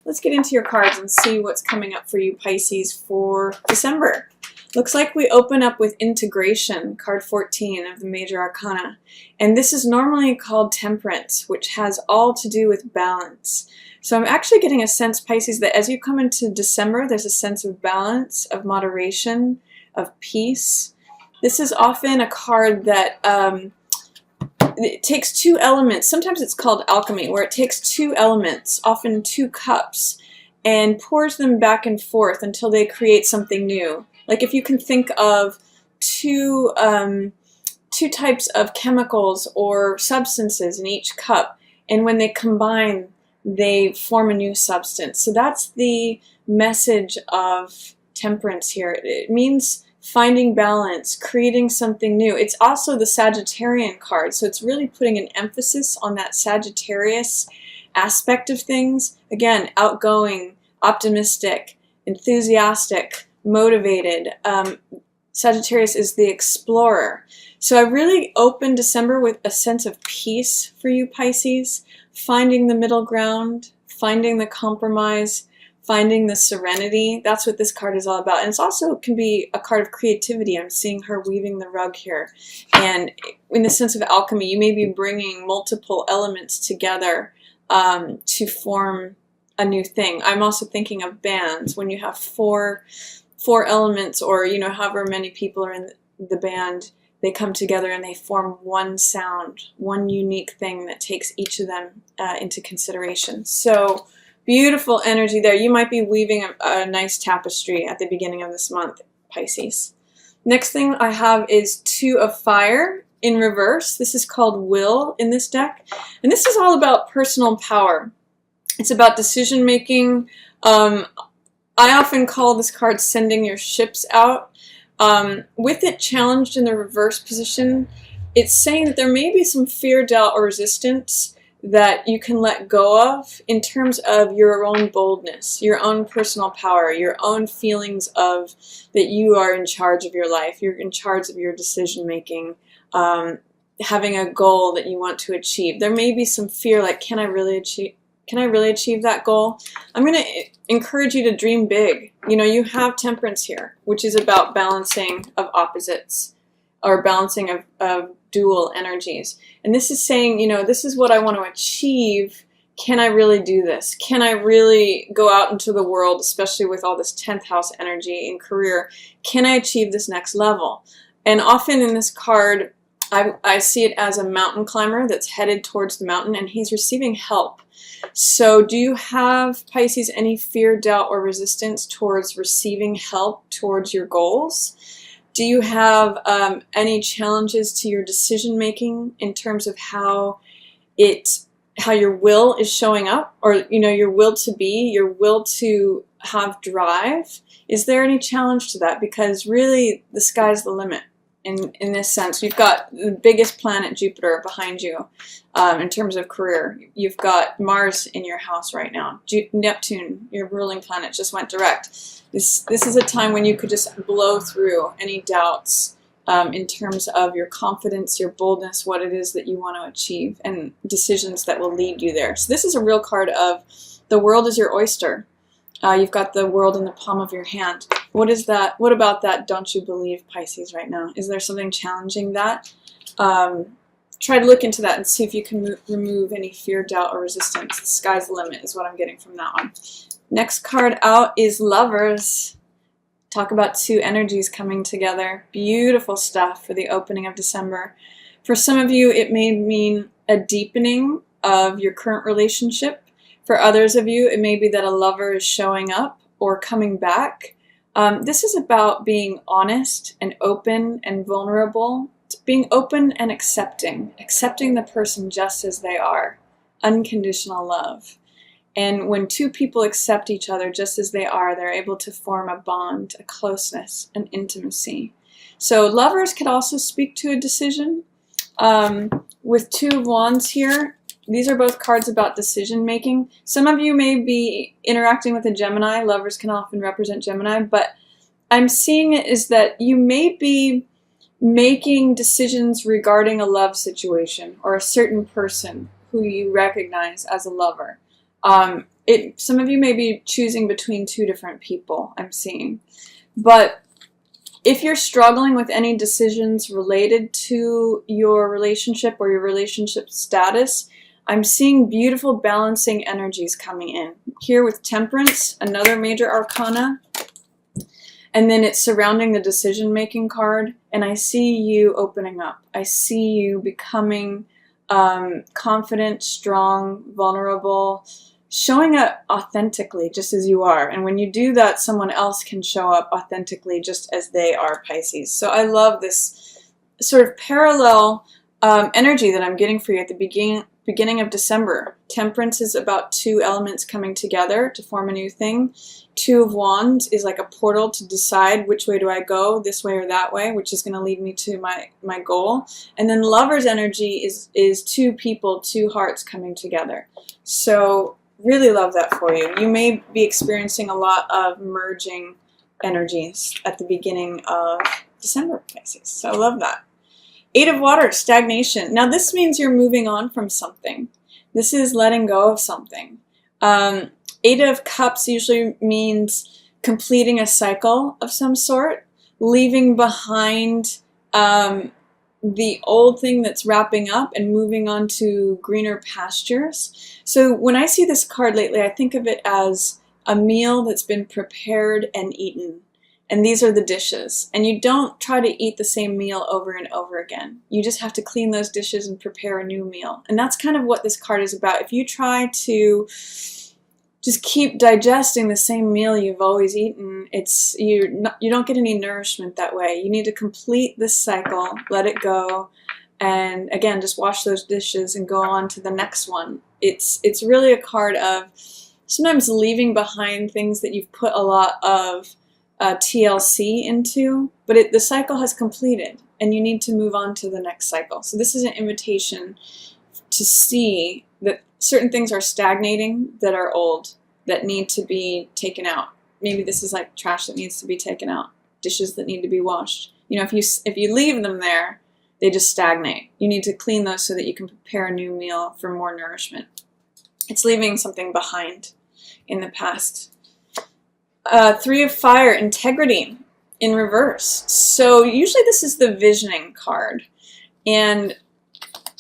let's get into your cards and see what's coming up for you, Pisces, for December. Looks like we open up with integration, card 14 of the Major Arcana. And this is normally called Temperance, which has all to do with balance. So I'm actually getting a sense, Pisces, that as you come into December, there's a sense of balance, of moderation, of peace. This is often a card that it takes two elements. Sometimes it's called alchemy, where it takes two elements, often two cups, and pours them back and forth until they create something new. Like if you can think of two types of chemicals or substances in each cup, and when they combine, they form a new substance. So that's the message of temperance here. It means finding balance, creating something new. It's also the Sagittarian card, so it's really putting an emphasis on that Sagittarius aspect of things. Again, outgoing, optimistic, enthusiastic, motivated. Sagittarius is the explorer. So I really opened December with a sense of peace for you, Pisces, finding the middle ground, finding the compromise, finding the serenity. That's what this card is all about. And it's also can be a card of creativity. I'm seeing her weaving the rug here. And in the sense of alchemy, you may be bringing multiple elements together to form a new thing. I'm also thinking of bands. When you have four elements, or however many people are in the band, they come together and they form one sound, one unique thing that takes each of them into consideration. So beautiful energy there. You might be weaving a nice tapestry at the beginning of this month, Pisces. Next thing I have is Two of Fire in reverse. This is called Will in this deck. And this is all about personal power. It's about decision making. I often call this card sending your ships out. With it challenged in the reverse position, it's saying that there may be some fear, doubt, or resistance that you can let go of in terms of your own boldness, your own personal power, your own feelings of that you are in charge of your life, you're in charge of your decision making, having a goal that you want to achieve. There may be some fear, like, can I really achieve that goal? I'm going to encourage you to dream big. You have Temperance here, which is about balancing of opposites, or balancing of dual energies. And this is saying, this is what I want to achieve. Can I really do this? Can I really go out into the world, especially with all this 10th house energy in career? Can I achieve this next level? And often in this card, I see it as a mountain climber that's headed towards the mountain, and he's receiving help. So do you have, Pisces, any fear, doubt, or resistance towards receiving help towards your goals? Do you have any challenges to your decision making in terms of how your will is showing up, or your will to be, your will to have drive? Is there any challenge to that? Because really, the sky's the limit. In this sense, you've got the biggest planet, Jupiter, behind you in terms of career. You've got Mars in your house right now. Neptune, your ruling planet, just went direct. This is a time when you could just blow through any doubts in terms of your confidence, your boldness, what it is that you want to achieve, and decisions that will lead you there. So this is a real card of the world is your oyster. You've got the world in the palm of your hand. What is that? What about that don't you believe, Pisces, right now? Is there something challenging that? Try to look into that and see if you can remove any fear, doubt, or resistance. The sky's the limit is what I'm getting from that one. Next card out is Lovers. Talk about two energies coming together. Beautiful stuff for the opening of December. For some of you, it may mean a deepening of your current relationship. For others of you, it may be that a lover is showing up or coming back. This is about being honest and open and vulnerable, being open and accepting the person just as they are, unconditional love. And when two people accept each other just as they are, they're able to form a bond, a closeness, an intimacy. So Lovers could also speak to a decision. With Two of Wands here, these are both cards about decision making. Some of you may be interacting with a Gemini. Lovers can often represent Gemini, but I'm seeing it is that you may be making decisions regarding a love situation or a certain person who you recognize as a lover. some of you may be choosing between two different people, I'm seeing. But if you're struggling with any decisions related to your relationship or your relationship status, I'm seeing beautiful balancing energies coming in. Here with Temperance, another major arcana. And then it's surrounding the decision-making card. And I see you opening up. I see you becoming confident, strong, vulnerable, showing up authentically just as you are. And when you do that, someone else can show up authentically just as they are, Pisces. So I love this sort of parallel energy that I'm getting for you at the beginning of December. Temperance is about two elements coming together to form a new thing. Two of Wands is like a portal to decide which way do I go, this way or that way, which is going to lead me to my goal. And then Lover's energy is two people, two hearts coming together. So really love that for you. You may be experiencing a lot of merging energies at the beginning of December, Pisces. So I love that. Eight of Water, stagnation. Now this means you're moving on from something. This is letting go of something. Eight of Cups usually means completing a cycle of some sort, leaving behind the old thing that's wrapping up and moving on to greener pastures. So when I see this card lately, I think of it as a meal that's been prepared and eaten. And these are the dishes. And you don't try to eat the same meal over and over again. You just have to clean those dishes and prepare a new meal. And that's kind of what this card is about. If you try to just keep digesting the same meal you've always eaten, you don't get any nourishment that way. You need to complete this cycle, let it go, and again, just wash those dishes and go on to the next one. It's really a card of sometimes leaving behind things that you've put a lot of TLC into, but the cycle has completed and you need to move on to the next cycle. So this is an invitation to see that certain things are stagnating that are old, that need to be taken out. Maybe this is like trash that needs to be taken out, dishes that need to be washed. You know, if you leave them there, they just stagnate. You need to clean those so that you can prepare a new meal for more nourishment. It's leaving something behind in the past. Three of Fire, integrity in reverse. So usually this is the visioning card. And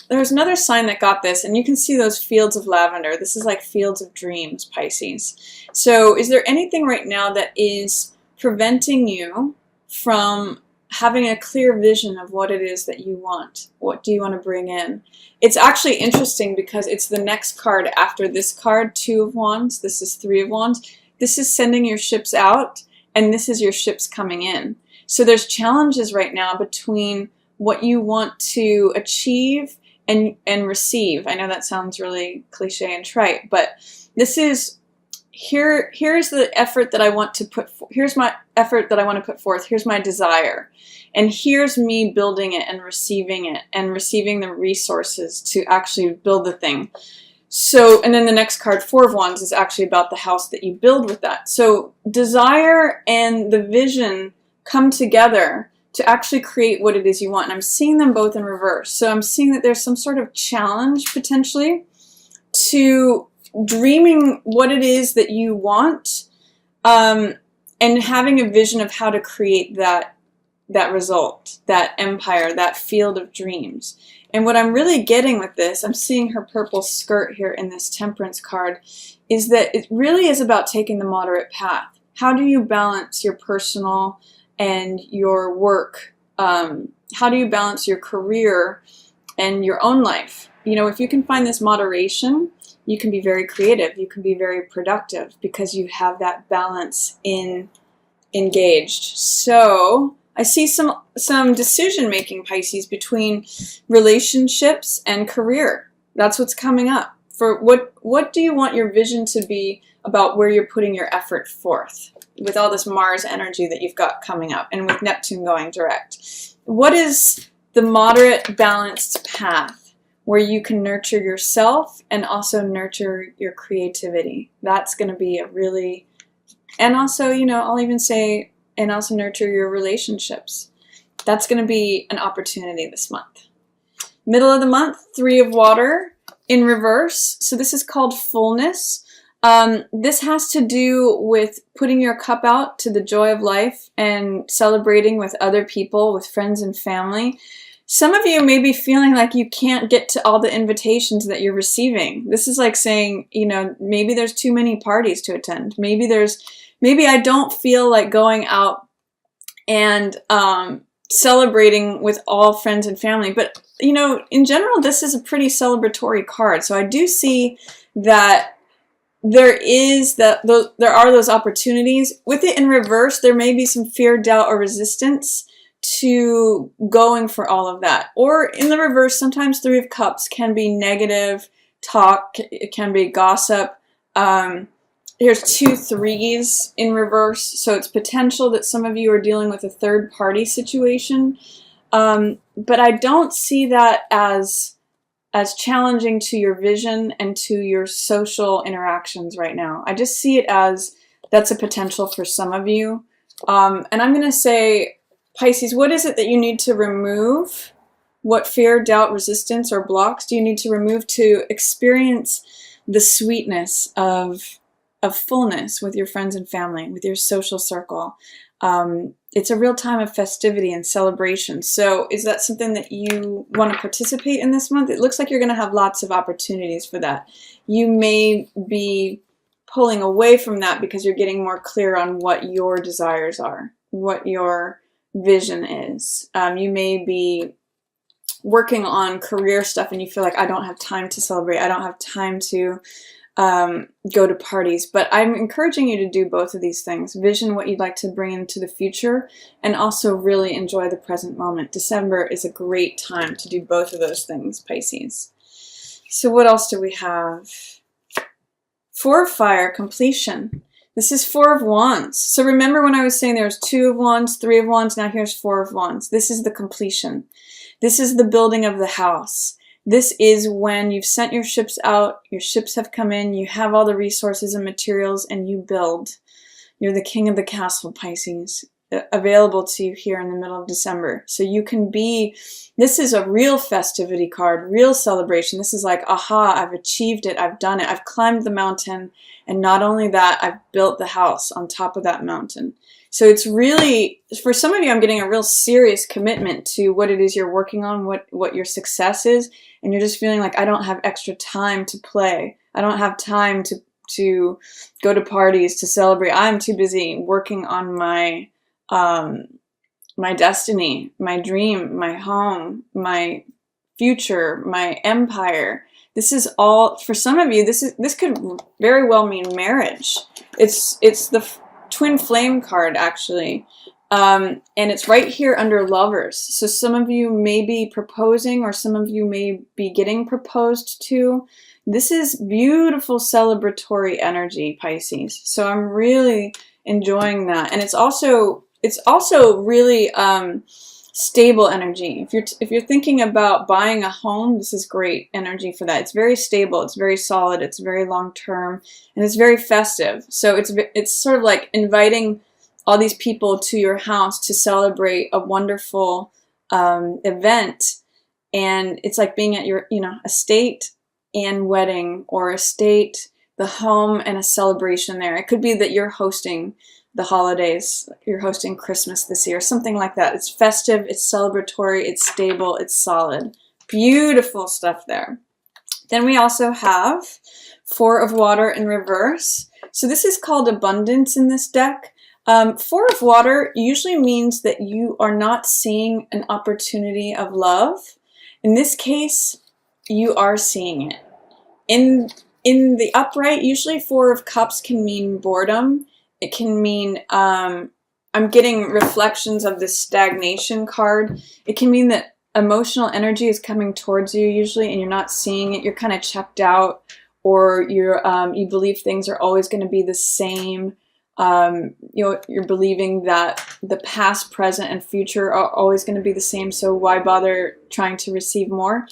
there's another sign that got this, and you can see those fields of lavender. This is like fields of dreams, Pisces. So is there anything right now that is preventing you from having a clear vision of what it is that you want? What do you want to bring in? It's actually interesting because it's the next card after this card, Two of Wands. This is Three of Wands. This is sending your ships out, and this is your ships coming in. So there's challenges right now between what you want to achieve and receive. I know that sounds really cliche and trite, but this is, here's the effort that I want to put forth. Here's my effort that I want to put forth. Here's my desire. And here's me building it and receiving the resources to actually build the thing. So, and then the next card, Four of Wands, is actually about the house that you build with that. So desire and the vision come together to actually create what it is you want. And I'm seeing them both in reverse. So I'm seeing that there's some sort of challenge potentially to dreaming what it is that you want, and having a vision of how to create that result, that empire, that field of dreams. And what I'm really getting with this, I'm seeing her purple skirt here in this Temperance card, is that it really is about taking the moderate path. How do you balance your personal and your work? How do you balance your career and your own life? You know, if you can find this moderation, you can be very creative. You can be very productive because you have that balance engaged. So I see some decision-making, Pisces, between relationships and career. That's what's coming up. For what do you want your vision to be about where you're putting your effort forth with all this Mars energy that you've got coming up and with Neptune going direct? What is the moderate, balanced path where you can nurture yourself and also nurture your creativity? That's going to be a really, and also, you know, I'll even say, and also nurture your relationships. That's going to be an opportunity this month. Middle of the month, Three of Water in reverse. So this is called fullness. This has to do with putting your cup out to the joy of life and celebrating with other people, with friends and family. Some of you may be feeling like you can't get to all the invitations that you're receiving. This is like saying, you know, maybe there's too many parties to attend. Maybe I don't feel like going out and celebrating with all friends and family. But, you know, in general, this is a pretty celebratory card. So I do see that there are those opportunities. With it in reverse, there may be some fear, doubt, or resistance to going for all of that. Or in the reverse, sometimes Three of Cups can be negative talk. It can be gossip. Here's 2 threes in reverse, so it's potential that some of you are dealing with a third party situation. But I don't see that as challenging to your vision and to your social interactions right now. I just see it as that's a potential for some of you. And I'm going to say, Pisces, what is it that you need to remove? What fear, doubt, resistance, or blocks do you need to remove to experience the sweetness of fullness with your friends and family, with your social circle? It's a real time of festivity and celebration. So is that something that you want to participate in this month? It looks like you're going to have lots of opportunities for that. You may be pulling away from that because you're getting more clear on what your desires are, what your vision is. You may be working on career stuff and you feel like, I don't have time to celebrate. I don't have time to go to parties. But I'm encouraging you to do both of these things. Vision what you'd like to bring into the future and also really enjoy the present moment. December is a great time to do both of those things, Pisces. So what else do we have? 4 of Fire, completion. This is 4 of Wands. So remember when I was saying there's 2 of Wands, 3 of Wands, now here's 4 of Wands. This is the completion. This is the building of the house. This is when you've sent your ships out, your ships have come in, you have all the resources and materials, and you build. You're the king of the castle, Pisces, available to you here in the middle of December. So you can be, this is a real festivity card, real celebration. This is like, aha, I've achieved it, I've done it, I've climbed the mountain, and not only that, I've built the house on top of that mountain. So it's really, for some of you, I'm getting a real serious commitment to what it is you're working on, what your success is, and you're just feeling like, I don't have extra time to play. I don't have time to go to parties, to celebrate. I'm too busy working on my my destiny, my dream, my home, my future, my empire. This is all, for some of you, this could very well mean marriage. It's the twin flame card, actually. And it's right here under lovers. So some of you may be proposing, or some of you may be getting proposed to. This is beautiful celebratory energy, Pisces. So I'm really enjoying that. And it's also really stable energy. If you're thinking about buying a home, this is great energy for that. It's very stable, it's very solid, it's very long term, and it's very festive. So it's sort of like inviting all these people to your house to celebrate a wonderful event, and it's like being at your estate and wedding, or estate, the home, and a celebration there. It could be that you're hosting the holidays, you're hosting Christmas this year, something like that. It's festive, it's celebratory, it's stable, it's solid. Beautiful stuff there. Then we also have 4 of Water in reverse. So this is called abundance in this deck. 4 of Water usually means that you are not seeing an opportunity of love. In this case, you are seeing it. In the upright, usually 4 of Cups can mean boredom. It can mean, I'm getting reflections of this stagnation card. It can mean that emotional energy is coming towards you usually, and you're not seeing it. You're kind of checked out, or you believe things are always going to be the same. You're believing that the past, present, and future are always going to be the same, so why bother trying to receive more?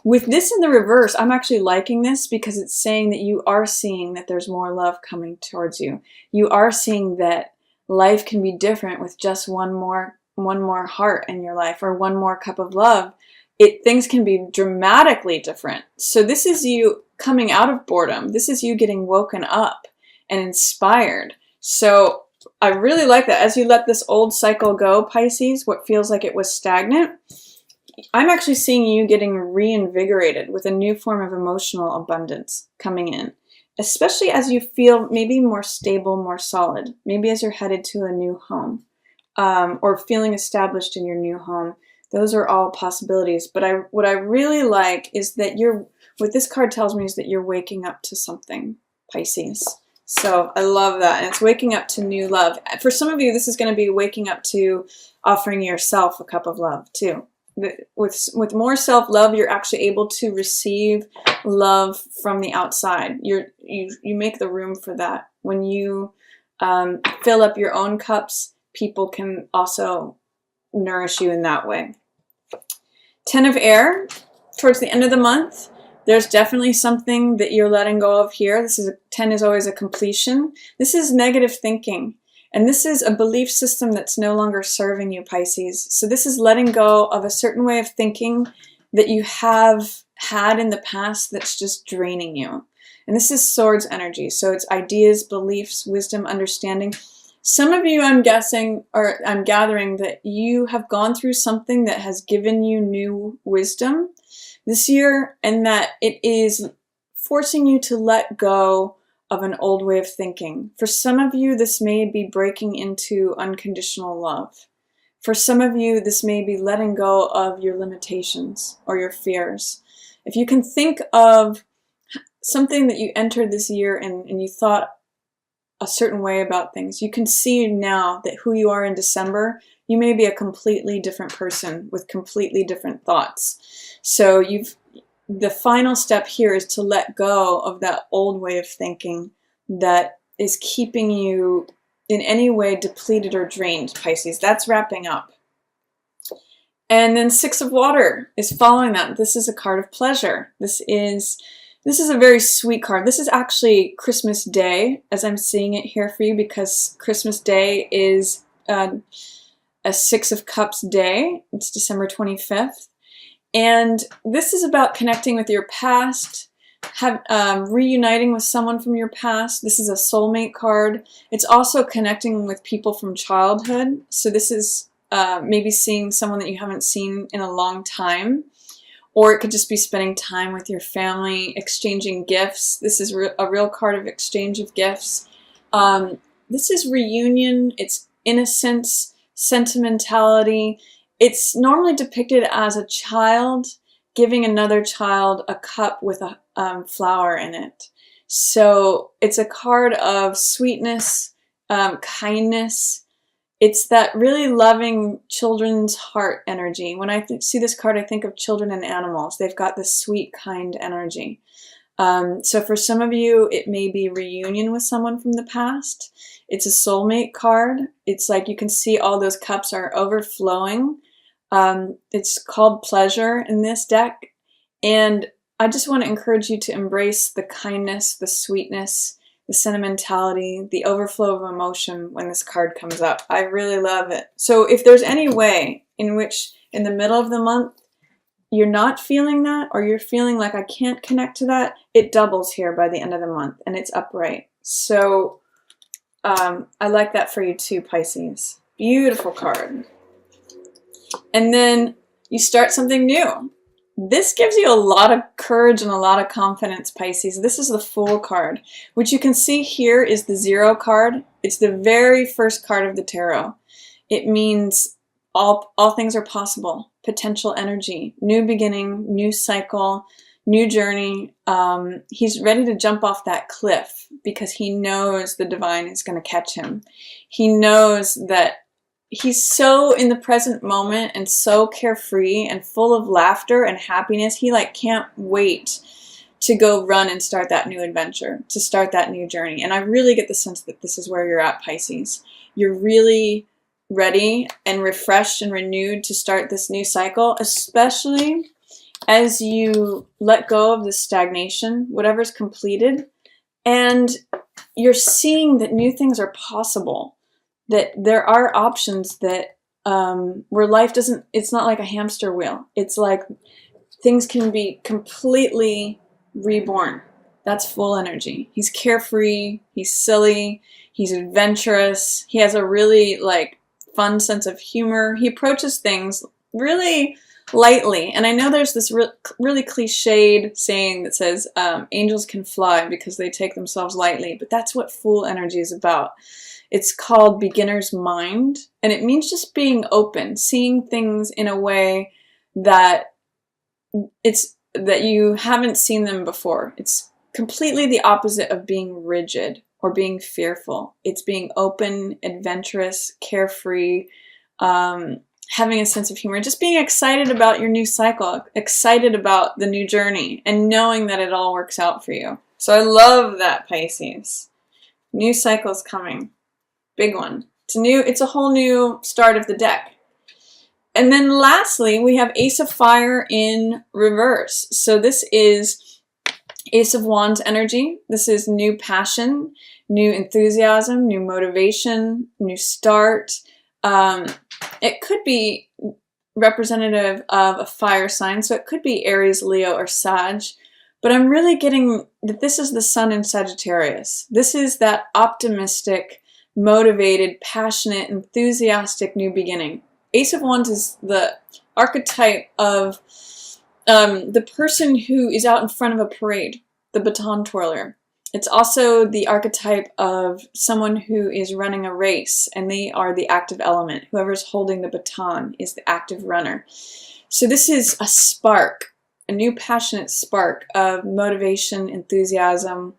With this in the reverse, I'm actually liking this because it's saying that you are seeing that there's more love coming towards you. You are seeing that life can be different with just one more heart in your life, or one more cup of love. things can be dramatically different. So this is you coming out of boredom. This is you getting woken up and inspired. So I really like that. As you let this old cycle go, Pisces, what feels like it was stagnant, I'm actually seeing you getting reinvigorated with a new form of emotional abundance coming in, especially as you feel maybe more stable, more solid, maybe as you're headed to a new home, or feeling established in your new home. Those are all possibilities. But what I really like is that what this card tells me is that you're waking up to something, Pisces. So I love that. And it's waking up to new love. For some of you, this is going to be waking up to offering yourself a cup of love too. With more self-love, you're actually able to receive love from the outside. You make the room for that. When you fill up your own cups, people can also nourish you in that way. 10 of Air, towards the end of the month, there's definitely something that you're letting go of here. 10 is always a completion. This is negative thinking. And this is a belief system that's no longer serving you, Pisces. So this is letting go of a certain way of thinking that you have had in the past that's just draining you. And this is Swords energy. So it's ideas, beliefs, wisdom, understanding. Some of you, I'm guessing, or I'm gathering that you have gone through something that has given you new wisdom this year, and that it is forcing you to let go of an old way of thinking. For some of you, this may be breaking into unconditional love. For some of you, this may be letting go of your limitations or your fears. If you can think of something that you entered this year and you thought a certain way about things, you can see now that who you are in December, you may be a completely different person with completely different thoughts. So the final step here is to let go of that old way of thinking that is keeping you in any way depleted or drained, Pisces. That's wrapping up. And then 6 of Water is following that. This is a card of pleasure. This is a very sweet card. This is actually Christmas Day, as I'm seeing it here for you, because Christmas Day is a 6 of Cups day. It's December 25th. And this is about connecting with your past, reuniting with someone from your past. This is a soulmate card. It's also connecting with people from childhood. So this is maybe seeing someone that you haven't seen in a long time. Or it could just be spending time with your family, exchanging gifts. This is a real card of exchange of gifts. This is reunion. It's innocence, sentimentality. It's normally depicted as a child giving another child a cup with a flower in it. So it's a card of sweetness, kindness. It's that really loving children's heart energy. When I see this card, I think of children and animals. They've got this sweet, kind energy. So for some of you, it may be reunion with someone from the past. It's a soulmate card. It's like you can see all those cups are overflowing. It's called Pleasure in this deck. And I just want to encourage you to embrace the kindness, the sweetness, the sentimentality, the overflow of emotion when this card comes up. I really love it. So if there's any way in which in the middle of the month you're not feeling that, or you're feeling like I can't connect to that, it doubles here by the end of the month and it's upright. So I like that for you too, Pisces. Beautiful card. And then you start something new. This gives you a lot of courage and a lot of confidence, Pisces. This is the Fool card, which you can see here is the 0 card. It's the very first card of the tarot. It means all things are possible, potential energy, new beginning, new cycle, new journey. He's ready to jump off that cliff because he knows the divine is going to catch him. He knows that he's so in the present moment and so carefree and full of laughter and happiness. He can't wait to go run and start that new adventure, to start that new journey. And I really get the sense that this is where you're at, Pisces. You're really ready and refreshed and renewed to start this new cycle, especially as you let go of the stagnation, whatever's completed, and you're seeing that new things are possible. That there are options that where life doesn't, it's not like a hamster wheel. It's like things can be completely reborn. That's full energy. He's carefree, he's silly, he's adventurous, he has a really like fun sense of humor. He approaches things really lightly. And I know there's this really cliched saying that says angels can fly because they take themselves lightly, but that's what Fool energy is about. It's called beginner's mind, and it means just being open, seeing things in a way that that you haven't seen them before. It's completely the opposite of being rigid or being fearful. It's being open, adventurous, carefree, having a sense of humor, just being excited about your new cycle, excited about the new journey, and knowing that it all works out for you. So I love that, Pisces. New cycle is coming. Big one. It's a whole new start of the deck. And then lastly, we have Ace of Fire in reverse. So this is Ace of Wands energy. This is new passion, new enthusiasm, new motivation, new start. It could be representative of a fire sign, so it could be Aries, Leo, or Sag. But I'm really getting that this is the Sun in Sagittarius. This is that optimistic, motivated, passionate, enthusiastic new beginning. Ace of Wands is the archetype of the person who is out in front of a parade, the baton twirler. It's also the archetype of someone who is running a race, and they are the active element. Whoever's holding the baton is the active runner. So this is a spark, a new passionate spark of motivation, enthusiasm,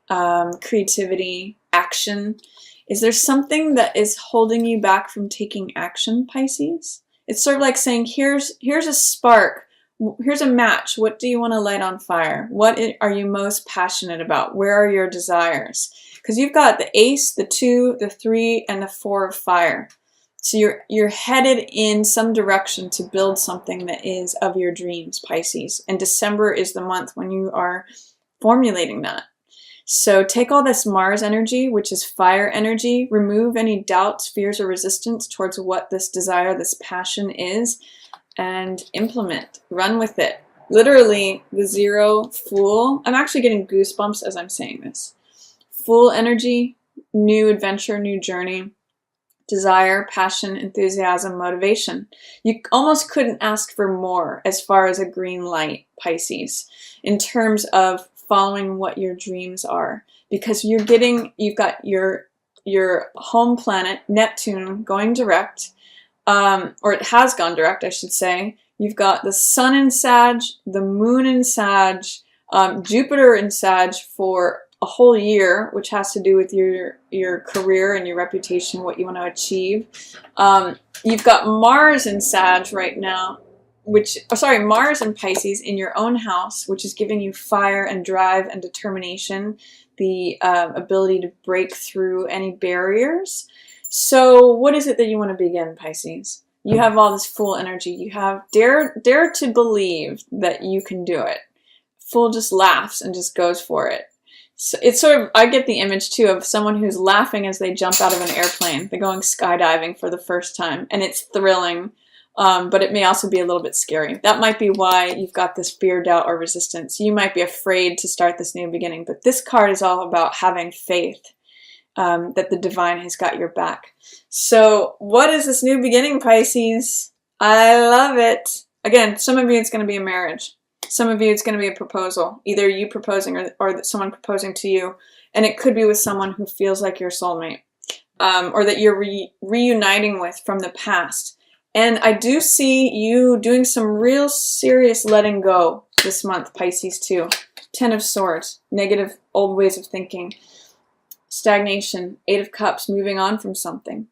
creativity, action. Is there something that is holding you back from taking action, Pisces? It's sort of like saying, here's a spark. Here's a match. What do you want to light on fire? What are you most passionate about? Where are your desires? Because you've got the Ace, the 2, the 3, and the 4 of fire. So you're headed in some direction to build something that is of your dreams, Pisces. And December is the month when you are formulating that. So take all this Mars energy, which is fire energy, remove any doubts, fears, or resistance towards what this desire, this passion is, and implement. Run with it. Literally, the 0 Fool. I'm actually getting goosebumps as I'm saying this. Fool energy, new adventure, new journey, desire, passion, enthusiasm, motivation. You almost couldn't ask for more as far as a green light, Pisces, in terms of following what your dreams are, because you've got your home planet Neptune going direct, or it has gone direct, I should say. You've got the Sun in Sag, the Moon in Sag, Jupiter in Sag for a whole year, which has to do with your career and your reputation, what you want to achieve. You've got Mars in Sag right now, Mars and Pisces in your own house, which is giving you fire and drive and determination, the ability to break through any barriers. So what is it that you want to begin, Pisces? You have all this Fool energy. You have dare to believe that you can do it. Fool just laughs and just goes for it. So it's sort of, I get the image too of someone who's laughing as they jump out of an airplane. They're going skydiving for the first time, and it's thrilling. But it may also be a little bit scary. That might be why you've got this fear, doubt, or resistance. You might be afraid to start this new beginning, but this card is all about having faith that the divine has got your back. So what is this new beginning, Pisces? I love it. Again, some of you it's going to be a marriage. Some of you it's going to be a proposal, either you proposing or someone proposing to you. And it could be with someone who feels like your soulmate, or that you're reuniting with from the past. And I do see you doing some real serious letting go this month, Pisces, too. 10 of Swords, negative old ways of thinking, stagnation, 8 of Cups, moving on from something.